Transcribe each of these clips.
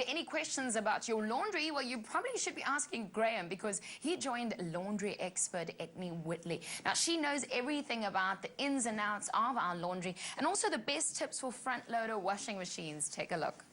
there any questions about your laundry, well, you probably should be asking Graham, because he joined laundry expert Ethne Whitley. Now, she knows everything about the ins and outs of our laundry and also the best tips for front-loader washing machines. Take a look.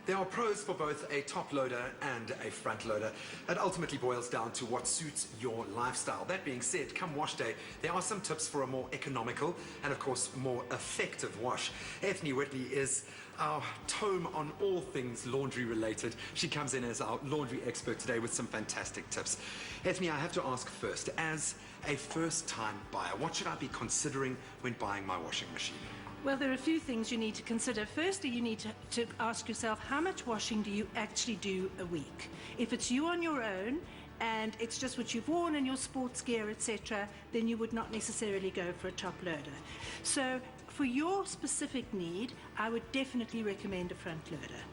There are pros for both a top loader and a front loader. It ultimately boils down to what suits your lifestyle. That being said, come wash day, there are some tips for a more economical and, of course, more effective wash. Ethne Whitley is our tome on all things laundry related. She comes in as our laundry expert today with some fantastic tips. Ethne, I have to ask first, as a first-time buyer, what should I be considering when buying my washing machine? Well, there are a few things you need to consider. Firstly, you need to ask yourself, how much washing do you actually do a week? If it's you on your own and it's just what you've worn and your sports gear, etc., then you would not necessarily go for a top loader. So for your specific need, I would definitely recommend a front loader.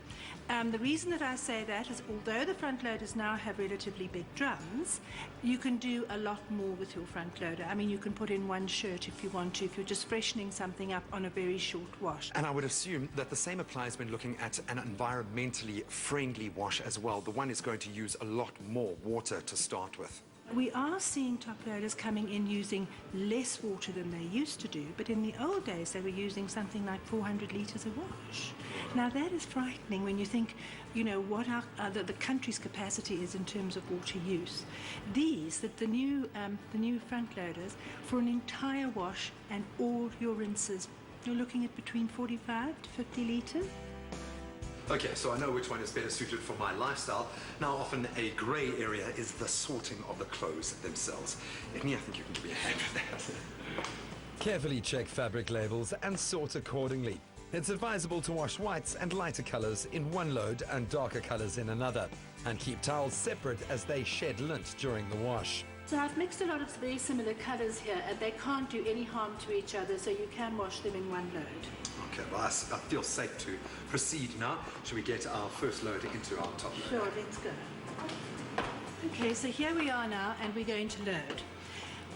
The reason that I say that is, although the front loaders now have relatively big drums, you can do a lot more with your front loader. I mean, you can put in one shirt if you want to, if you're just freshening something up on a very short wash. And I would assume that the same applies when looking at an environmentally friendly wash as well. The one is going to use a lot more water to start with. We are seeing top loaders coming in using less water than they used to do, but in the old days they were using something like 400 litres a wash. Now that is frightening when you think, you know, what the country's capacity is in terms of water use. The new front loaders, for an entire wash and all your rinses, you're looking at between 45 to 50 litres. Okay, so I know which one is better suited for my lifestyle. Now, often a grey area is the sorting of the clothes themselves. Ethne, I think you can give me a hand with that. Carefully check fabric labels and sort accordingly. It's advisable to wash whites and lighter colours in one load and darker colours in another, and keep towels separate as they shed lint during the wash. So I've mixed a lot of very similar colours here, and they can't do any harm to each other, so you can wash them in one load. Okay, well, I feel safe to proceed now. Shall we get our first load into our top load? Sure, let's go. Okay, so here we are now, and we're going to load.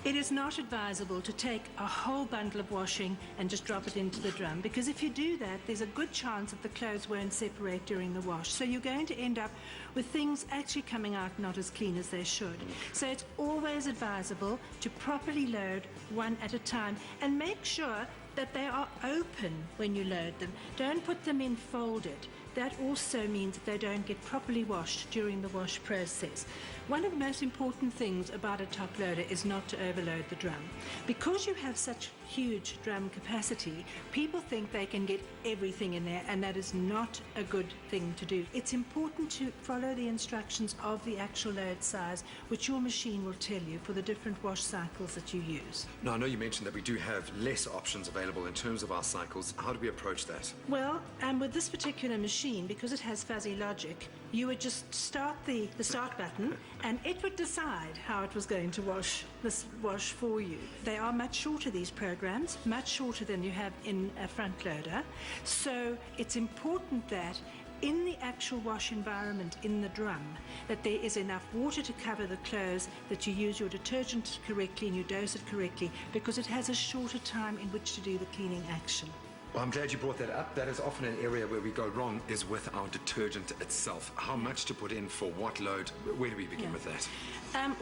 It is not advisable to take a whole bundle of washing and just drop it into the drum, because if you do that, there's a good chance that the clothes won't separate during the wash. So you're going to end up with things actually coming out not as clean as they should. So it's always advisable to properly load one at a time, and make sure that they are open when you load them. Don't put them in folded. That also means that they don't get properly washed during the wash process. One of the most important things about a top loader is not to overload the drum. Because you have such huge drum capacity, people think they can get everything in there, and that is not a good thing to do. It's important to follow the instructions of the actual load size, which your machine will tell you for the different wash cycles that you use. Now, I know you mentioned that we do have less options available in terms of our cycles. How do we approach that? Well, with this particular machine, because it has fuzzy logic, you would just start the start button, and it would decide how it was going to wash for you. They are much shorter, these programs, much shorter than you have in a front loader. So it's important that in the actual wash environment in the drum, that there is enough water to cover the clothes, that you use your detergent correctly and you dose it correctly, because it has a shorter time in which to do the cleaning action. Well, I'm glad you brought that up. That is often an area where we go wrong, is with our detergent itself. How much to put in for what load? Where do we begin with that?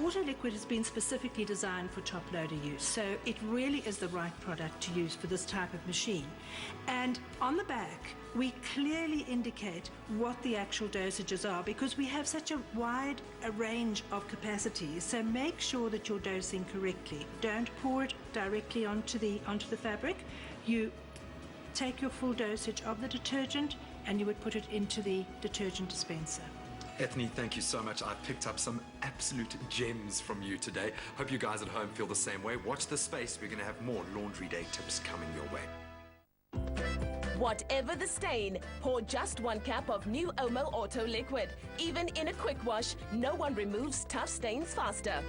Auto Liquid has been specifically designed for top loader use, so it really is the right product to use for this type of machine. And on the back, we clearly indicate what the actual dosages are, because we have such a wide range of capacities. So make sure that you're dosing correctly. Don't pour it directly onto the fabric. You take your full dosage of the detergent and you would put it into the detergent dispenser. Ethne, thank you so much. I've picked up some absolute gems from you today. Hope you guys at home feel the same way. Watch this space. We're going to have more Laundry Day tips coming your way. Whatever the stain, pour just 1 cup of new Omo Auto Liquid. Even in a quick wash, no one removes tough stains faster.